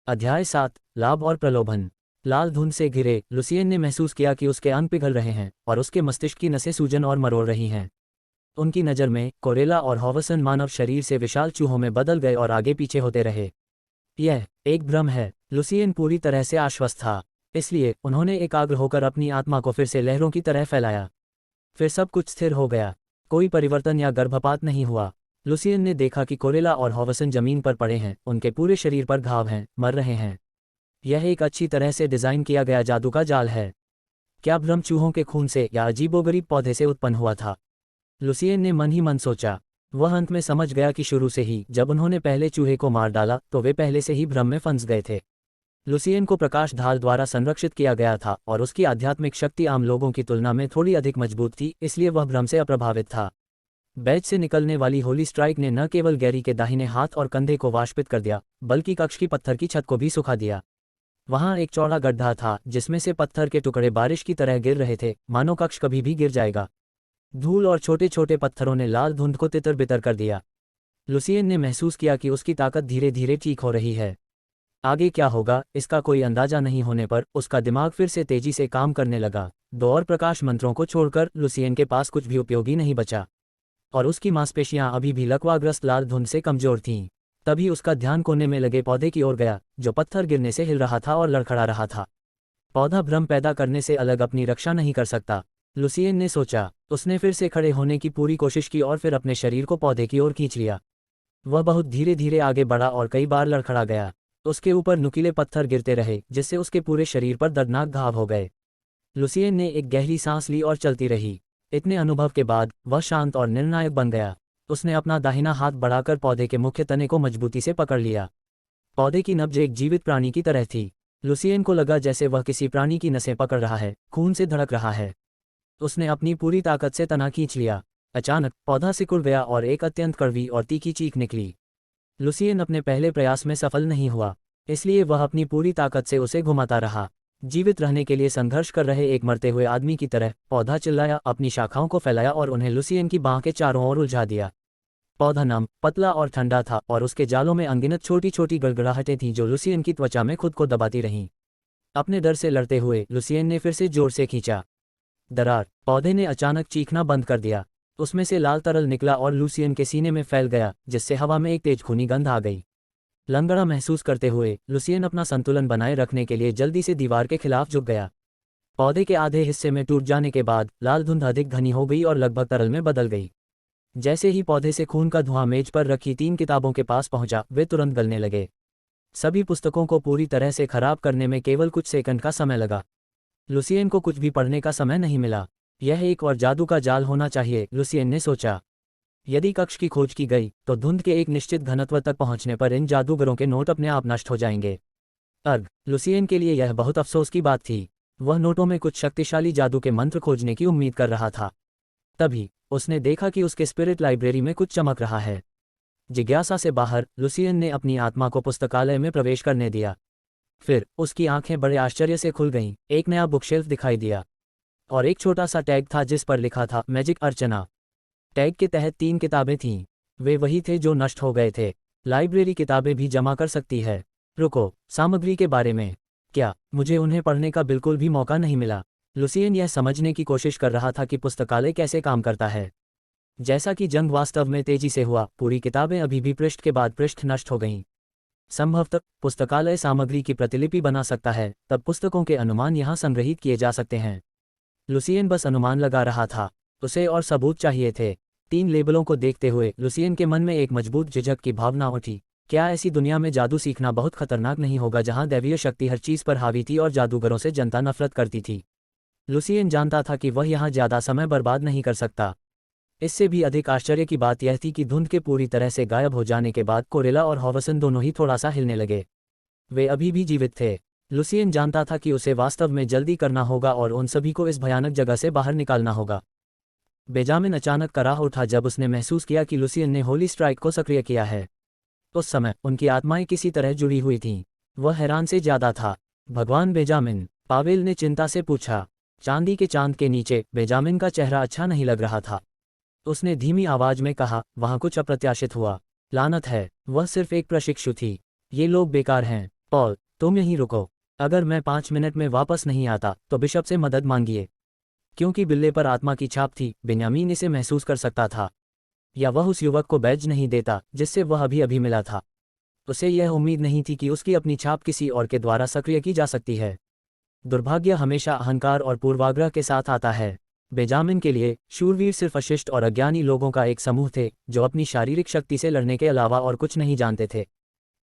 अध्याय 7 लाभ और प्रलोभन। लाल धुंध से घिरे लुसियन ने महसूस किया कि उसके अंग पिघल रहे हैं और उसके मस्तिष्क की नसें सूजन और मरोड़ रही हैं। उनकी नज़र में कोरेला और हॉवसन मानव शरीर से विशाल चूहों में बदल गए और आगे पीछे होते रहे। यह एक भ्रम है, लुसियन पूरी तरह से आश्वस्त था। इसलिए उन्होंने एकाग्र होकर अपनी आत्मा को फिर से लहरों की तरह फैलाया। फिर सब कुछ स्थिर हो गया। कोई परिवर्तन या गर्भपात नहीं हुआ। लुसियन ने देखा कि कोरेला और हॉवसन जमीन पर पड़े हैं, उनके पूरे शरीर पर घाव हैं, मर रहे हैं। यह एक अच्छी तरह से डिज़ाइन किया गया जादू का जाल है। क्या भ्रम चूहों के खून से या अजीबोगरीब पौधे से उत्पन्न हुआ था? लुसियन ने मन ही मन सोचा। वह अंत में समझ गया कि शुरू से ही जब उन्होंने पहले चूहे को मार डाला तो वे पहले से ही भ्रम में फंस गए थे। लुसियन को प्रकाश ढाल द्वारा संरक्षित किया गया था और उसकी आध्यात्मिक शक्ति आम लोगों की तुलना में थोड़ी अधिक मजबूत थी, इसलिए वह भ्रम से अप्रभावित था। बैच से निकलने वाली होली स्ट्राइक ने न केवल गैरी के दाहिने हाथ और कंधे को वाष्पित कर दिया, बल्कि कक्ष की पत्थर की छत को भी सुखा दिया। वहां एक चौड़ा गड्ढा था जिसमें से पत्थर के टुकड़े बारिश की तरह गिर रहे थे, मानो कक्ष कभी भी गिर जाएगा। धूल और छोटे छोटे पत्थरों ने लाल धुंध को तितर बितर कर दिया। लुसियन ने महसूस किया कि उसकी ताकत धीरे धीरे ठीक हो रही है। आगे क्या होगा इसका कोई अंदाजा नहीं होने पर उसका दिमाग फिर से तेजी से काम करने लगा। दो और प्रकाश मंत्रों को छोड़कर लुसियन के पास कुछ भी उपयोगी नहीं बचा और उसकी मांसपेशियां अभी भी लकवाग्रस्त लाल धुंध से कमजोर थीं। तभी उसका ध्यान कोने में लगे पौधे की ओर गया, जो पत्थर गिरने से हिल रहा था और लड़खड़ा रहा था। पौधा भ्रम पैदा करने से अलग अपनी रक्षा नहीं कर सकता, लुसियन ने सोचा। उसने फिर से खड़े होने की पूरी कोशिश की और फिर अपने शरीर को पौधे की ओर खींच लिया। वह बहुत धीरे धीरे आगे बढ़ा और कई बार लड़खड़ा गया। उसके ऊपर नुकीले पत्थर गिरते रहे, जिससे उसके पूरे शरीर पर दर्दनाक घाव हो गए। लुसियन ने एक गहरी सांस ली और चलती रही। इतने अनुभव के बाद वह शांत और निर्णायक बन गया। उसने अपना दाहिना हाथ बढ़ाकर पौधे के मुख्य तने को मजबूती से पकड़ लिया। पौधे की नब्ज एक जीवित प्राणी की तरह थी। लुसियन को लगा जैसे वह किसी प्राणी की नसें पकड़ रहा है, खून से धड़क रहा है। उसने अपनी पूरी ताकत से तना खींच लिया। अचानक पौधा सिकुड़ गया और एक अत्यंत कड़वी और तीखी चीख निकली। लुसियन अपने पहले प्रयास में सफल नहीं हुआ, इसलिए वह अपनी पूरी ताकत से उसे घुमाता रहा। जीवित रहने के लिए संघर्ष कर रहे एक मरते हुए आदमी की तरह पौधा चिल्लाया, अपनी शाखाओं को फैलाया और उन्हें लुसियन की बाह के चारों ओर उलझा दिया। पौधा नम, पतला और ठंडा था और उसके जालों में अनगिनत छोटी छोटी गड़गड़ाहटें थीं जो लुसियन की त्वचा में खुद को दबाती रहीं। अपने डर से लड़ते हुए लुसियन ने फिर से जोर से खींचा। दरार! पौधे ने अचानक चीखना बंद कर दिया। उसमें से लाल तरल निकला और लुसियन के सीने में फैल गया, जिससे हवा में एक तेज खूनी गंध आ गई। लंगड़ा महसूस करते हुए लुसियन अपना संतुलन बनाए रखने के लिए जल्दी से दीवार के खिलाफ झुक गया। पौधे के आधे हिस्से में टूट जाने के बाद लाल धुंध अधिक घनी हो गई और लगभग तरल में बदल गई। जैसे ही पौधे से खून का धुआं मेज पर रखी 3 किताबों के पास पहुंचा, वे तुरंत गलने लगे। सभी पुस्तकों को पूरी तरह से खराब करने में केवल कुछ सेकंड का समय लगा। लुसियन को कुछ भी पढ़ने का समय नहीं मिला। यह एक और जादू का जाल होना चाहिए, लुसियन ने सोचा। यदि कक्ष की खोज की गई तो धुंध के एक निश्चित घनत्व तक पहुंचने पर इन जादूगरों के नोट अपने आप नष्ट हो जाएंगे। लुसियन के लिए यह बहुत अफसोस की बात थी। वह नोटों में कुछ शक्तिशाली जादू के मंत्र खोजने की उम्मीद कर रहा था। तभी उसने देखा कि उसके स्पिरिट लाइब्रेरी में कुछ चमक रहा है। जिज्ञासा से बाहर लुसियन ने अपनी आत्मा को पुस्तकालय में प्रवेश करने दिया। फिर उसकी आंखें बड़े आश्चर्य से खुल गईं। एक नया बुकशेल्फ दिखाई दिया और एक छोटा सा टैग था जिस पर लिखा था मैजिक अर्चना। टैग के तहत 3 किताबें थीं। वे वही थे जो नष्ट हो गए थे। लाइब्रेरी किताबें भी जमा कर सकती है। रुको, सामग्री के बारे में क्या? मुझे उन्हें पढ़ने का बिल्कुल भी मौका नहीं मिला। लुसियन यह समझने की कोशिश कर रहा था कि पुस्तकालय कैसे काम करता है। जैसा कि जंग वास्तव में तेजी से हुआ, पूरी किताबें अभी भी पृष्ठ के बाद पृष्ठ नष्ट हो गईं। संभवतः पुस्तकालय सामग्री की प्रतिलिपि बना सकता है, तब पुस्तकों के अनुमान यहाँ संग्रहित किए जा सकते हैं। लुसियन बस अनुमान लगा रहा था, उसे और सबूत चाहिए थे। 3 लेबलों को देखते हुए लुसियन के मन में एक मजबूत झिझक की भावना उठी। क्या ऐसी दुनिया में जादू सीखना बहुत खतरनाक नहीं होगा जहां दैवीय शक्ति हर चीज पर हावी थी और जादूगरों से जनता नफरत करती थी? लुसियन जानता था कि वह यहाँ ज्यादा समय बर्बाद नहीं कर सकता। इससे भी अधिक आश्चर्य की बात यह थी कि धुंध के पूरी तरह से गायब हो जाने के बाद कोरेला और हॉवसन दोनों ही थोड़ा सा हिलने लगे। वे अभी भी जीवित थे। लुसियन जानता था कि उसे वास्तव में जल्दी करना होगा और उन सभी को इस भयानक जगह से बाहर निकालना होगा। बेंजामिन अचानक कराह उठा जब उसने महसूस किया कि लुसियन ने होली स्ट्राइक को सक्रिय किया है। उस समय उनकी आत्माएं किसी तरह जुड़ी हुई थीं। वह हैरान से ज्यादा था। भगवान बेंजामिन, पावेल ने चिंता से पूछा। चांदी के चांद के नीचे बेंजामिन का चेहरा अच्छा नहीं लग रहा था। उसने धीमी आवाज में कहा, वहां कुछ अप्रत्याशित हुआ। लानत है, वह सिर्फ एक प्रशिक्षु थी। ये लोग बेकार हैं। पॉल, तुम यहीं रुको। अगर मैं 5 मिनट में वापस नहीं आता तो बिशप से मदद मांगिए। क्योंकि बिल्ले पर आत्मा की छाप थी, बेन्यामीन इसे महसूस कर सकता था। या वह उस युवक को बैज नहीं देता जिससे वह अभी अभी मिला था। उसे यह उम्मीद नहीं थी कि उसकी अपनी छाप किसी और के द्वारा सक्रिय की जा सकती है। दुर्भाग्य हमेशा अहंकार और पूर्वाग्रह के साथ आता है। बेंजामिन के लिए शूरवीर सिर्फ अशिष्ट और अज्ञानी लोगों का एक समूह थे जो अपनी शारीरिक शक्ति से लड़ने के अलावा और कुछ नहीं जानते थे।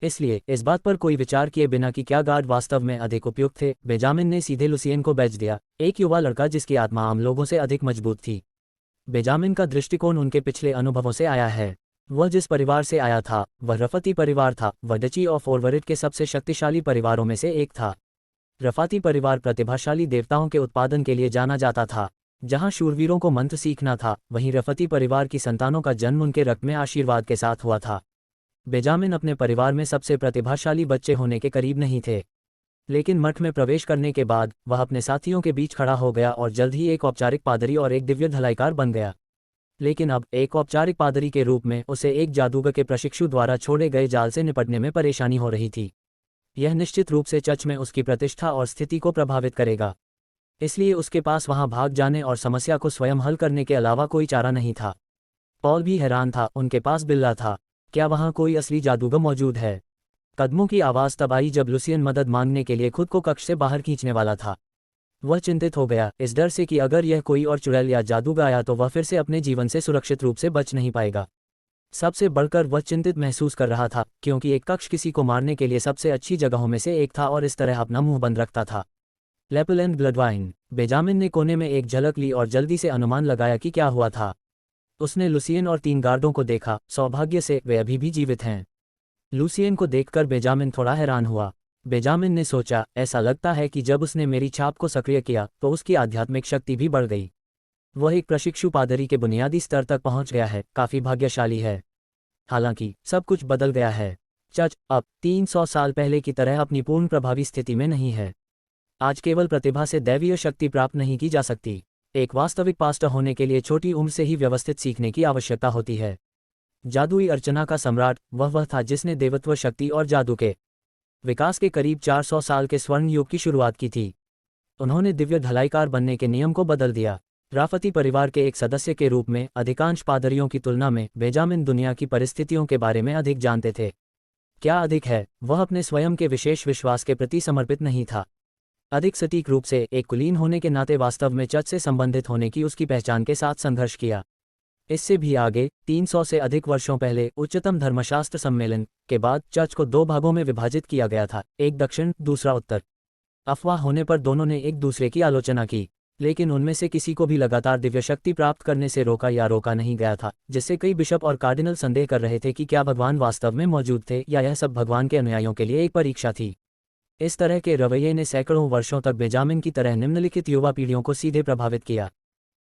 इसलिए इस बात पर कोई विचार किए बिना कि क्या गार्ड वास्तव में अधिक उपयुक्त थे, बेंजामिन ने सीधे लुसियन को बेच दिया, एक युवा लड़का जिसकी आत्मा आम लोगों से अधिक मजबूत थी। बेंजामिन का दृष्टिकोण उनके पिछले अनुभवों से आया है। वह जिस परिवार से आया था वह रफती परिवार था। वह डची ऑफ ओरवरिट के सबसे शक्तिशाली परिवारों में से एक था। रफाती परिवार प्रतिभाशाली देवताओं के उत्पादन के लिए जाना जाता था। जहां शूरवीरों को मंत्र सीखना था, वहीं रफती परिवार की संतानों का जन्म उनके रक्त में आशीर्वाद के साथ हुआ था। बेंजामिन अपने परिवार में सबसे प्रतिभाशाली बच्चे होने के करीब नहीं थे, लेकिन मठ में प्रवेश करने के बाद वह अपने साथियों के बीच खड़ा हो गया और जल्द ही एक औपचारिक पादरी और एक दिव्य धलाईकार बन गया। लेकिन अब एक औपचारिक पादरी के रूप में उसे एक जादूगर के प्रशिक्षु द्वारा छोड़े गए जाल से निपटने में परेशानी हो रही थी। यह निश्चित रूप से चर्च में उसकी प्रतिष्ठा और स्थिति को प्रभावित करेगा। इसलिए उसके पास वहां भाग जाने और समस्या को स्वयं हल करने के अलावा कोई चारा नहीं था। पॉल भी हैरान था, उनके पास बिल्ला था। क्या वहां कोई असली जादूगर मौजूद है? कदमों की आवाज़ तब आई जब लुसियन मदद मांगने के लिए खुद को कक्ष से बाहर खींचने वाला था। वह चिंतित हो गया, इस डर से कि अगर यह कोई और चुड़ैल या जादूगर आया तो वह फिर से अपने जीवन से सुरक्षित रूप से बच नहीं पाएगा। सबसे बढ़कर वह चिंतित महसूस कर रहा था क्योंकि एक कक्ष किसी को मारने के लिए सबसे अच्छी जगहों में से एक था और इस तरह अपना मुंह बंद रखता था। Lapel and ब्लडवाइन। बेंजामिन ने कोने में एक झलक ली और जल्दी से अनुमान लगाया कि क्या हुआ था। उसने लुसियन और 3 गार्डों को देखा। सौभाग्य से वे अभी भी जीवित हैं। लुसियन को देखकर बेंजामिन थोड़ा हैरान हुआ। बेंजामिन ने सोचा, ऐसा लगता है कि जब उसने मेरी छाप को सक्रिय किया तो उसकी आध्यात्मिक शक्ति भी बढ़ गई। वह एक प्रशिक्षु पादरी के बुनियादी स्तर तक पहुंच गया है, काफी भाग्यशाली है। हालांकि सब कुछ बदल गया है। चर्च अब 300 साल पहले की तरह अपनी पूर्ण प्रभावी स्थिति में नहीं है। आज केवल प्रतिभा से दैवीय शक्ति प्राप्त नहीं की जा सकती। एक वास्तविक पास्टर होने के लिए छोटी उम्र से ही व्यवस्थित सीखने की आवश्यकता होती है। जादुई अर्चना का सम्राट वह था जिसने देवत्व शक्ति और जादू के विकास के करीब 400 साल के स्वर्ण युग की शुरुआत की थी। उन्होंने दिव्य धलाईकार बनने के नियम को बदल दिया। राफती परिवार के एक सदस्य के रूप में अधिकांश पादरियों की तुलना में बेंजामिन दुनिया की परिस्थितियों के बारे में अधिक जानते थे। क्या अधिक है, वह अपने स्वयं के विशेष विश्वास के प्रति समर्पित नहीं था। अधिक सटीक रूप से एक कुलीन होने के नाते वास्तव में चर्च से संबंधित होने की उसकी पहचान के साथ संघर्ष किया। इससे भी आगे 300 से अधिक वर्षों पहले उच्चतम धर्मशास्त्र सम्मेलन के बाद चर्च को 2 भागों में विभाजित किया गया था, एक दक्षिण दूसरा उत्तर। अफवाह होने पर दोनों ने एक दूसरे की आलोचना की, लेकिन उनमें से किसी को भी लगातार दिव्य शक्ति प्राप्त करने से रोका नहीं गया था, जिससे कई बिशप और कार्डिनल संदेह कर रहे थे कि क्या भगवान वास्तव में मौजूद थे या यह सब भगवान के अनुयायियों के लिए एक परीक्षा थी। इस तरह के रवैये ने सैकड़ों वर्षों तक बेंजामिन की तरह निम्नलिखित युवा पीढ़ियों को सीधे प्रभावित किया।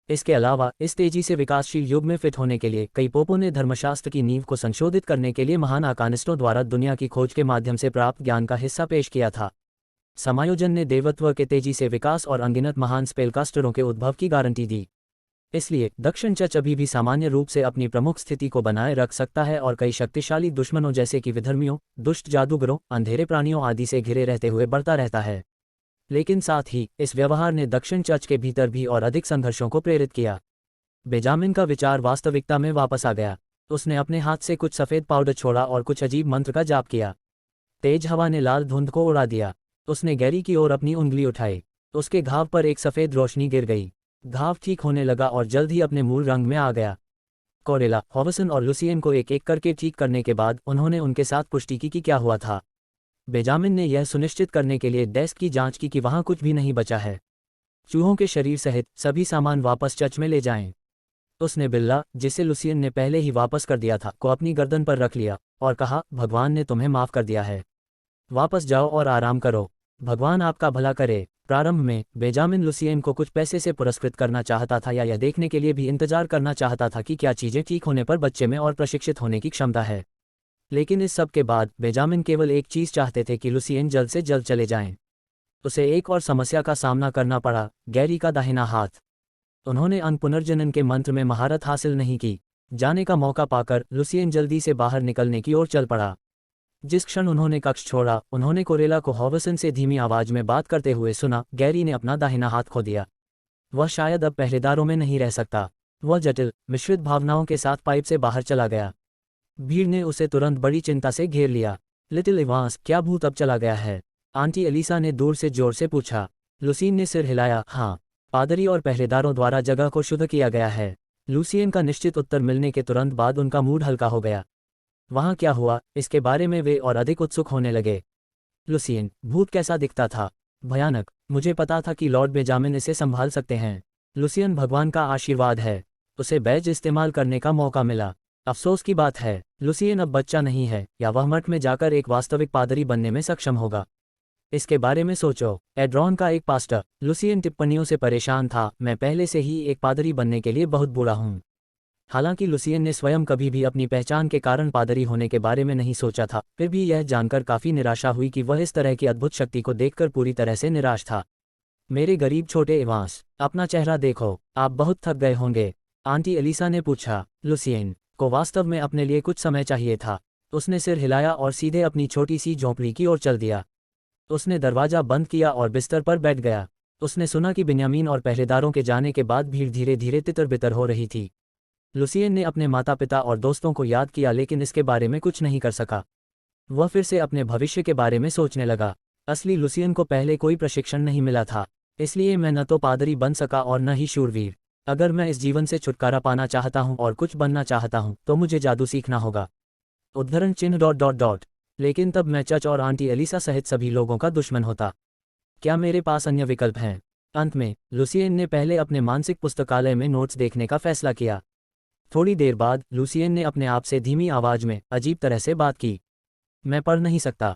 इसके अलावा इस तेजी से विकासशील युग में फिट होने के लिए कई पोपों ने धर्मशास्त्र की नींव को संशोधित करने के लिए महान आकानिस्टों द्वारा दुनिया की खोज के माध्यम से प्राप्त ज्ञान का हिस्सा पेश किया था। समायोजन ने देवत्व के तेजी से विकास और अनगिनत महान स्पेलकास्टरों के उद्भव की गारंटी दी। इसलिए दक्षिण चर्च अभी भी सामान्य रूप से अपनी प्रमुख स्थिति को बनाए रख सकता है और कई शक्तिशाली दुश्मनों जैसे कि विधर्मियों, दुष्ट जादूगरों, अंधेरे प्राणियों आदि से घिरे रहते हुए बढ़ता रहता है। लेकिन साथ ही इस व्यवहार ने दक्षिण चर्च के भीतर भी और अधिक संघर्षों को प्रेरित किया। बेंजामिन का विचार वास्तविकता में वापस आ गया। उसने अपने हाथ से कुछ सफ़ेद पाउडर छोड़ा और कुछ अजीब मंत्र का जाप किया। तेज हवा ने लाल धुंध को उड़ा दिया। उसने गैरी की ओर अपनी उंगली उठाई। उसके घाव पर एक सफ़ेद रोशनी गिर गई। घाव ठीक होने लगा और जल्द ही अपने मूल रंग में आ गया। कोरेला, हॉवसन और लुसियन को एक एक करके ठीक करने के बाद उन्होंने उनके साथ पुष्टि की कि क्या हुआ था। बेंजामिन ने यह सुनिश्चित करने के लिए डेस्क की जांच की कि वहां कुछ भी नहीं बचा है। चूहों के शरीर सहित सभी सामान वापस चर्च में ले जाएं। उसने बिल्ला, जिसे लुसियन ने पहले ही वापस कर दिया था, को अपनी गर्दन पर रख लिया और कहा, भगवान ने तुम्हें माफ कर दिया है। वापस जाओ और आराम करो। भगवान आपका भला करे। प्रारंभ में बेंजामिन लुसियन को कुछ पैसे से पुरस्कृत करना चाहता था या यह देखने के लिए भी इंतजार करना चाहता था कि क्या चीजें ठीक होने पर बच्चे में और प्रशिक्षित होने की क्षमता है। लेकिन इस सब के बाद बेंजामिन केवल एक चीज चाहते थे कि लुसियन जल्द से जल्द चले जाएं। उसे एक और समस्या का सामना करना पड़ा, गैरी का दाहिना हाथ। उन्होंने पुनर्जनन के मंत्र में महारत हासिल नहीं की। जाने का मौका पाकर लुसियन जल्दी से बाहर निकलने की ओर चल पड़ा। जिस क्षण उन्होंने कक्ष छोड़ा, उन्होंने कोरेला को हॉवर्सन से धीमी आवाज में बात करते हुए सुना। गैरी ने अपना दाहिना हाथ खो दिया। वह शायद अब पहरेदारों में नहीं रह सकता। वह जटिल, मिश्रित भावनाओं के साथ पाइप से बाहर चला गया। भीड़ ने उसे तुरंत बड़ी चिंता से घेर लिया। लिटिल इवांस, क्या भूत अब चला गया है? आंटी एलिसा ने दूर से जोर से पूछा। लुसीन ने सिर हिलाया। हाँ, पादरी और पहरेदारों द्वारा जगह को शुद्ध किया गया है। लुसियन का निश्चित उत्तर मिलने के तुरंत बाद उनका मूड हल्का हो गया। वहाँ क्या हुआ, इसके बारे में वे और अधिक उत्सुक होने लगे। लुसियन, भूत कैसा दिखता था? भयानक। मुझे पता था कि लॉर्ड बेंजामिन इसे संभाल सकते हैं। लुसियन, भगवान का आशीर्वाद है, उसे बैज इस्तेमाल करने का मौका मिला। अफसोस की बात है, लुसियन अब बच्चा नहीं है, या वह मठ में जाकर एक वास्तविक पादरी बनने में सक्षम होगा। इसके बारे में सोचो। एड्रॉन का एक पास्टर। लुसियन टिप्पणियों से परेशान था। मैं पहले से ही एक पादरी बनने के लिए बहुत बुरा हूँ। हालांकि लुसियन ने स्वयं कभी भी अपनी पहचान के कारण पादरी होने के बारे में नहीं सोचा था, फिर भी यह जानकर काफ़ी निराशा हुई कि वह इस तरह की अद्भुत शक्ति को देखकर पूरी तरह से निराश था। मेरे गरीब छोटे इवांस, अपना चेहरा देखो, आप बहुत थक गए होंगे, आंटी एलिसा ने पूछा। लुसियन को वास्तव में अपने लिए कुछ समय चाहिए था। उसने सिर हिलाया और सीधे अपनी छोटी सी झोंपड़ी की ओर चल दिया। उसने दरवाज़ा बंद किया और बिस्तर पर बैठ गया। उसने सुना कि बेंयामीन और पहरेदारों के जाने के बाद भीड़ धीरे धीरे तितर बितर हो रही थी। लुसियन ने अपने माता पिता और दोस्तों को याद किया, लेकिन इसके बारे में कुछ नहीं कर सका। वह फिर से अपने भविष्य के बारे में सोचने लगा। असली लुसियन को पहले कोई प्रशिक्षण नहीं मिला था, इसलिए मैं न तो पादरी बन सका और न ही शूरवीर। अगर मैं इस जीवन से छुटकारा पाना चाहता हूँ और कुछ बनना चाहता हूँ, तो मुझे जादू सीखना होगा। उद्धरण चिन्ह ... लेकिन तब मैं चच और आंटी एलिसा सहित सभी लोगों का दुश्मन होता। क्या मेरे पास अन्य विकल्प हैं? अंत में लुसियन ने पहले अपने मानसिक पुस्तकालय में नोट्स देखने का फैसला किया। थोड़ी देर बाद लुसियन ने अपने आप से धीमी आवाज में अजीब तरह से बात की। मैं पढ़ नहीं सकता।